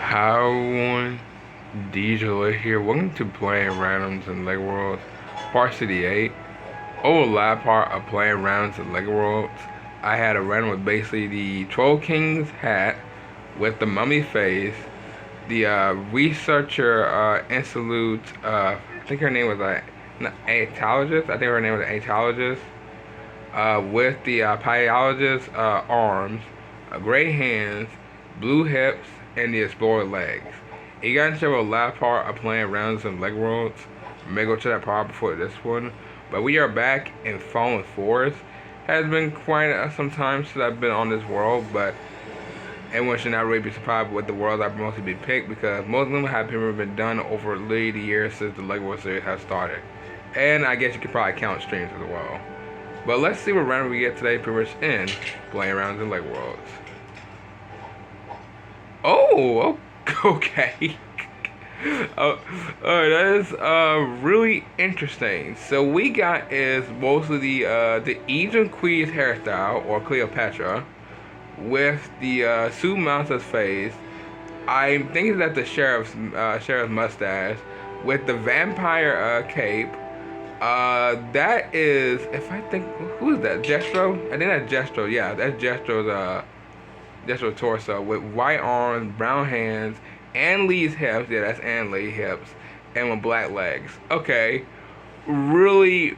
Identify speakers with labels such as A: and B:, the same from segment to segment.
A: How one DJ here. Welcome to Playing Randoms in Lego Worlds, Part 68. Over the last part of Playing Randoms in Lego Worlds, I had a random with basically the Troll King's hat with the mummy face, the researcher Insolute, I think her name was Aetologist. I think her name was Aetologist, with the paleologist arms, gray hands, blue hips, and the explorer legs. You got into the last part of playing rounds of leg worlds. I may go to that part before this one. But we are back in Fallen Forest. Has been quite some time since I've been on this world, but everyone should not really be surprised with the worlds I've mostly been picked because most of them have been done over literally the years since the Lego World series has started. And I guess you could probably count streams as well. But let's see what round we get today, pretty much in playing around in Lego Worlds. Oh, okay. That is really interesting. So we got is mostly the Egyptian Queen's hairstyle or Cleopatra with the Sue Mountain's face. I'm thinking that the sheriff's mustache with the vampire cape. That is, if I think, who is that? Jestro? I think that's Jestro. Yeah, that's Jestro's torso with white arms, brown hands, Ann Lee's hips. Yeah, that's Ann Lee hips, and with black legs. Okay, really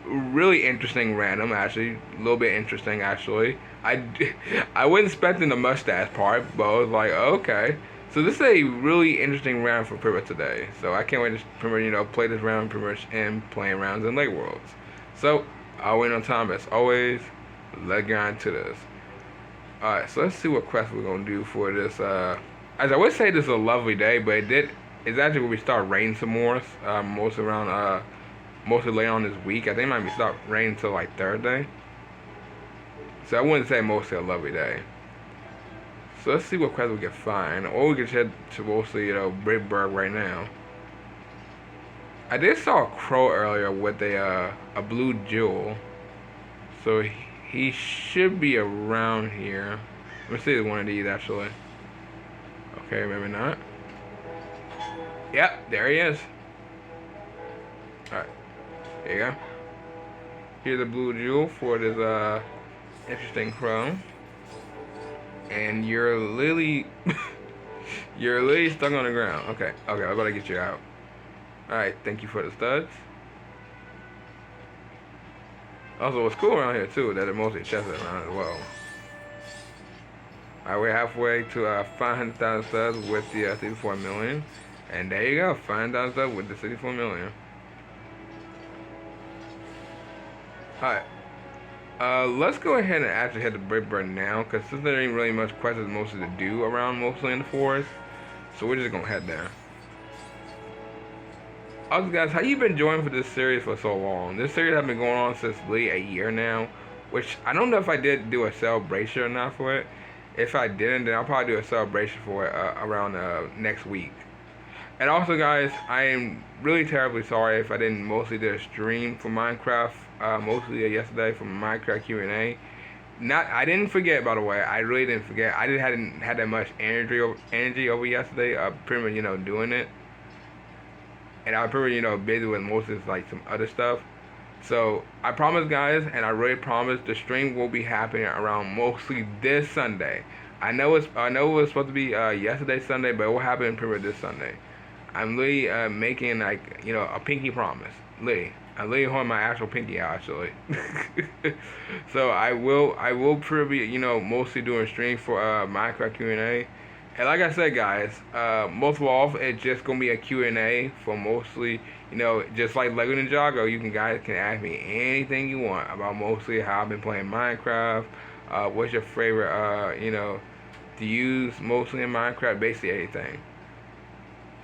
A: interesting random. Actually, a little bit interesting actually. I wasn't expecting the mustache part, but I was like, okay. So this is a really interesting round for pretty much today. So I can't wait to pretty much, play this round pretty much and playing rounds in Lego Worlds. So I'll wait on time as always. Let's get on to this. Alright, so let's see what quest we're gonna do for this. As I would say, this is a lovely day, but it's actually when we start raining some more. Mostly later on this week. I think it might be start raining until like Thursday. So I wouldn't say mostly a lovely day. So let's see what quest we can find, or we can head to mostly Brickburg right now. I did saw a crow earlier with a blue jewel, so he should be around here. Let me see one of these actually. Okay, maybe not. Yep, there he is. Alright, here you go. Here's a blue jewel for this interesting crow. And you're literally you're literally stuck on the ground. Okay, I'm about to get you out. Alright, thank you for the studs. Also, what's cool around here too, that it mostly chests around as well. Alright, we're halfway to 500,000 studs with the 64 million. And there you go, 500,000 studs with the 64 million. Alright. Let's go ahead and actually head to Brickburg now, because since there ain't really much quests mostly to do around mostly in the forest. So we're just gonna head there. Also guys, how you been enjoying for this series for so long? This series has been going on since really a year now, which I don't know if I did do a celebration or not for it. If I didn't, then I'll probably do a celebration for it around next week. And also guys, I am really terribly sorry if I didn't mostly do a stream for Minecraft, mostly yesterday for Minecraft Q&A. I didn't forget, by the way. I really didn't forget. I just hadn't had that much energy over yesterday. Pretty much doing it, and I was pretty busy with most of like some other stuff. So I promise guys, and I really promise the stream will be happening around mostly this Sunday. I know it was supposed to be yesterday Sunday, but it will happen pretty much this Sunday. I'm really making like a pinky promise. I'm literally holding my actual pinky out actually. So I will probably mostly doing stream for Minecraft Q&A. And like I said guys, most of all it's just gonna be a Q&A for mostly just like Lego Ninjago. You guys can ask me anything you want about mostly how I've been playing Minecraft. What's your favorite to use mostly in Minecraft, basically anything.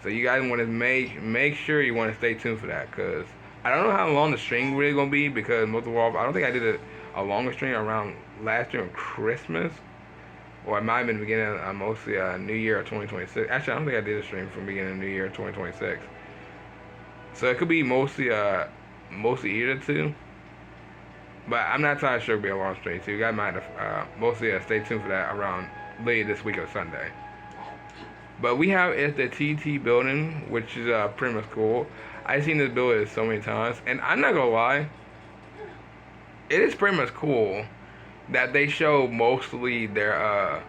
A: So you guys want to make sure you want to stay tuned for that, because I don't know how long the stream really gonna be, because most of all I don't think I did a longer stream around last year on Christmas, or it might have been the beginning of mostly New Year of 2026. Actually, I don't think I did a stream from beginning of New Year of 2026. So it could be mostly either two. But I'm not entirely sure it'll be a long stream, so you guys might have mostly stay tuned for that around later this week or Sunday. But we have is the TT building, which is pretty much cool. I've seen this building so many times, and I'm not gonna lie, it is pretty much cool that they show mostly their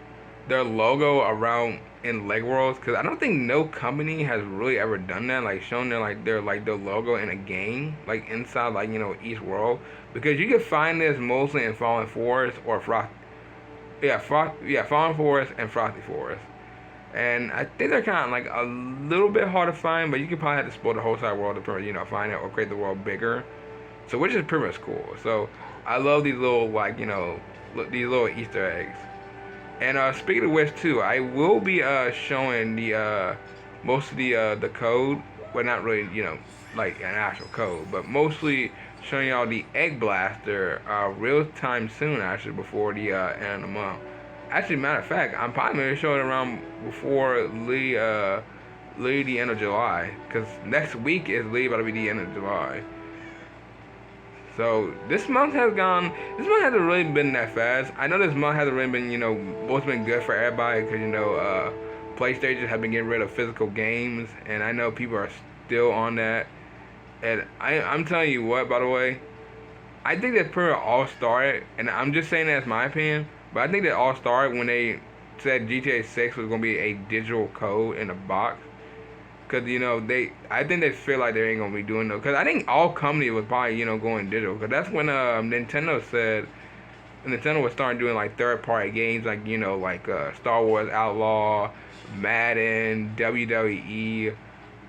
A: logo around in Lego Worlds, because I don't think no company has really ever done that, like shown their logo in a game, like inside like each world, because you can find this mostly in Fallen Forest or Fallen Forest and Frosty Forest. And I think they're kind of like a little bit hard to find, but you can probably have to explore the whole side world to find it or create the world bigger. So which is pretty much cool. So I love these little like these little Easter eggs. And speaking of which too, I will be showing the most of the code, well not really like an actual code, but mostly showing y'all the Egg Blaster real time soon actually before the end of the month. Actually, matter of fact, I'm probably gonna show it around before the end of July, cause next week is about to be the end of July. So this month has gone. This month hasn't really been that fast. I know this month hasn't really been both been good for everybody, cause PlayStation have been getting rid of physical games, and I know people are still on that. And I'm telling you what, by the way, I think that pretty much all started, and I'm just saying that's my opinion, but I think that all started when they said GTA 6 was going to be a digital code in a box. Because, I think they feel like they ain't going to be doing no. Because I think all companies was probably, going digital. Because that's when Nintendo said, Nintendo was starting doing like third-party games, like, Star Wars Outlaw, Madden, WWE.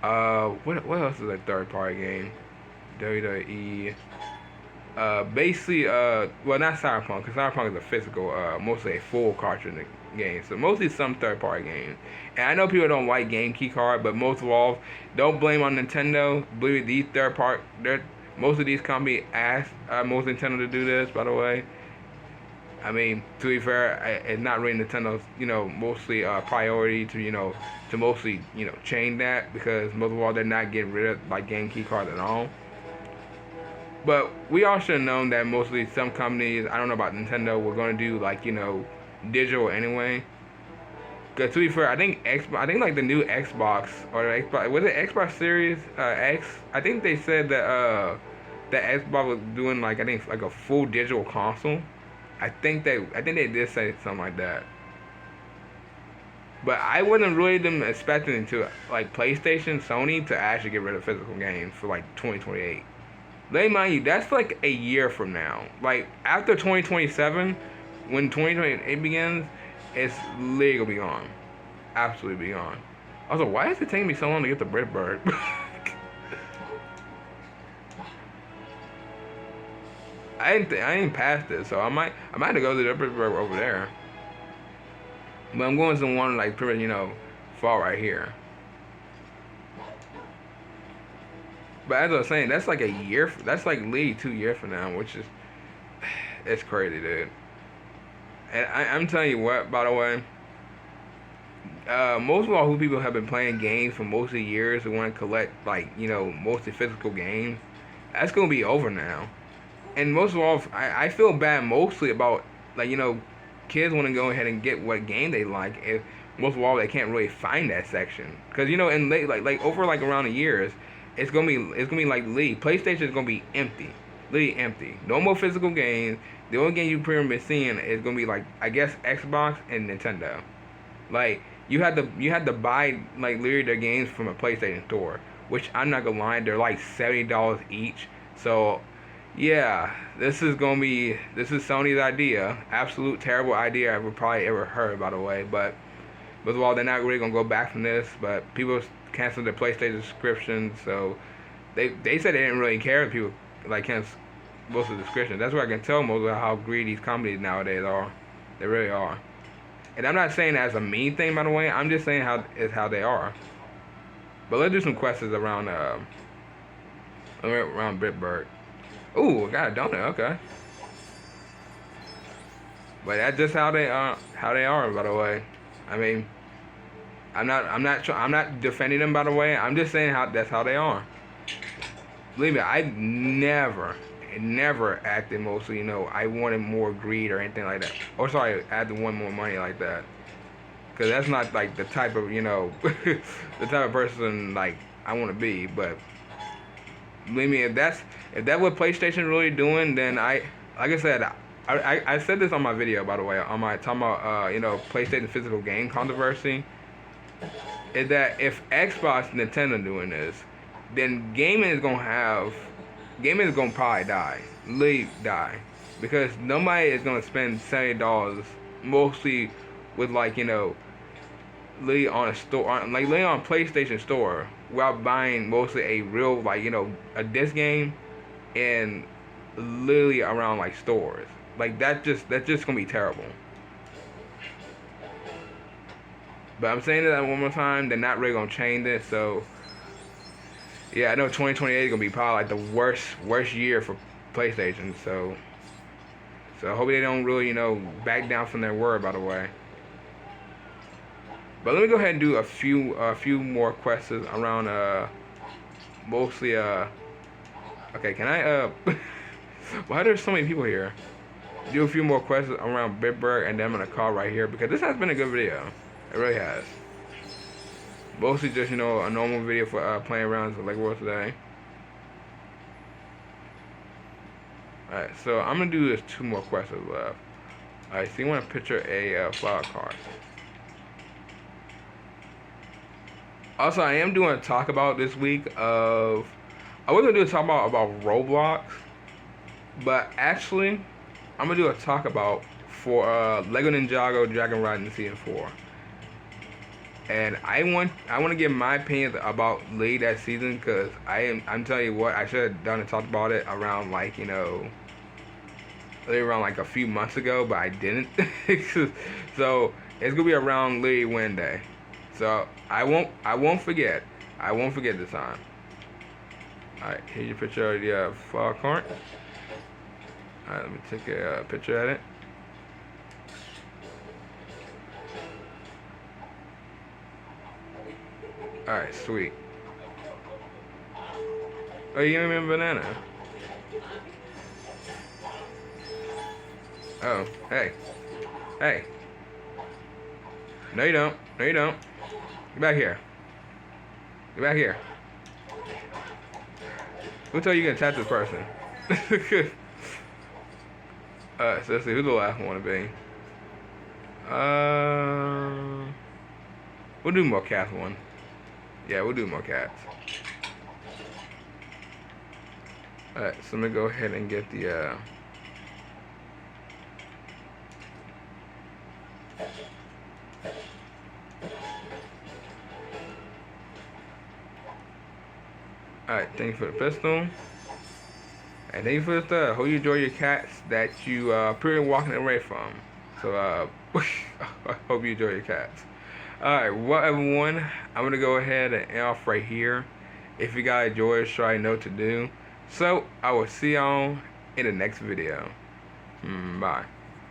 A: What else is a third-party game? WWE. Basically, well, not Cyberpunk, because Cyberpunk is a physical, mostly a full cartridge game. So mostly some third-party games. And I know people don't like Game Key Card, but most of all, don't blame on Nintendo. Believe these most of these companies asked most Nintendo to do this. By the way, I mean, to be fair, it's not really Nintendo's, mostly priority to mostly, change that, because most of all, they're not getting rid of like Game Key Cards at all. But we all should have known that mostly some companies, I don't know about Nintendo, were going to do like, digital anyway. Because to be fair, I think like the new Xbox, or the Xbox, was it Xbox Series X? I think they said that Xbox was doing like, I think like a full digital console. I think they did say something like that. But I wasn't really them expecting to like PlayStation, Sony to actually get rid of physical games for like 2028. Let me mind you, that's like a year from now. Like after 2027, when 2028 begins, it's literally gonna be gone. Absolutely be gone. Also, why is it taking me so long to get the Britbird? I ain't passed it, so I might have to go to the Britbird over there. But I'm going to the one like pretty far right here. But as I was saying, that's like a year. That's like literally 2 years from now, which is it's crazy, dude. And I'm telling you what, by the way, most of all, who people have been playing games for most of the years who want to collect like mostly physical games, that's gonna be over now. And most of all, I feel bad mostly about like kids want to go ahead and get what game they like. If most of all they can't really find that section, because in late like over like around the years, it's gonna be like PlayStation is gonna be empty, literally empty. No more physical games. The only game you pretty much been seeing is gonna be like, I guess, Xbox and Nintendo. Like you had to buy like literally their games from a PlayStation store, which I'm not gonna lie, they're like $70 each. So yeah, this is Sony's idea. Absolute terrible idea I've probably ever heard, by the way. But first of all, they're not really gonna go back from this. But people canceled their PlayStation subscriptions, so they said they didn't really care if people like cancel most of the subscriptions. That's where I can tell most of how greedy these companies nowadays are. They really are. And I'm not saying that as a mean thing, by the way. I'm just saying how they are. But let's do some questions around Bitburg. Ooh, I got a donut. Okay. But that's just how they are. By the way. I mean, I'm not defending them, by the way. I'm just saying that's how they are. Believe me, I never acted mostly, I wanted more greed or anything like that. Or sorry, I had to want more money like that. because that's not like the type of the type of person like I want to be. But believe me, if that's what PlayStation really doing, then like I said, I said this on my video, by the way, on my talking about PlayStation physical game controversy, is that if Xbox and Nintendo doing this, then gaming is gonna probably die, literally die, because nobody is gonna spend $70 mostly with literally on a store, literally on PlayStation Store, without buying mostly a real a disc game, and literally around like stores. Like that's just gonna be terrible. But I'm saying that one more time, they're not really gonna change it. So yeah, I know 2028 is gonna be probably like the worst year for PlayStation. So I hope they don't really back down from their word, by the way. But let me go ahead and do a few more questions around mostly okay, can I why are there so many people here? Do a few more questions around Bitburg, and then I'm gonna call right here, because this has been a good video. It really has. Mostly just a normal video for playing around with Lego World today. Alright, so I'm gonna do this 2 more questions left. Alright, so you wanna picture a flower card. Also, I am doing a talk about this week of, I was gonna do a talk about Roblox, but actually I'm gonna do a talk about for Lego Ninjago Dragon Rising Season 4. And I want to give my opinion about late that season, because I'm telling you what, I should have done and talked about it around around like a few months ago, but I didn't. So it's gonna be around late Wednesday. So I won't forget. I won't forget this time. Alright, here's your picture of the flower cart. Alright, let me take a picture of it. Alright, sweet. Oh, you give me a banana? Oh, hey. Hey. No, you don't. No, you don't. Get back here. Get back here. Who told you you can attack this person? Alright, so let's see. Who's the last one to be? We'll do more cats one. Yeah, we'll do more cats. Alright, so I'm gonna go ahead and get the Alright, thank you for the pistol. And thank you for the stuff. Hope you enjoy your cats that you pretty walking away from. So I hope you enjoy your cats. Alright, well everyone, I'm gonna go ahead and end off right here. If you guys enjoyed, sure I know what to do. So I will see y'all in the next video. Bye.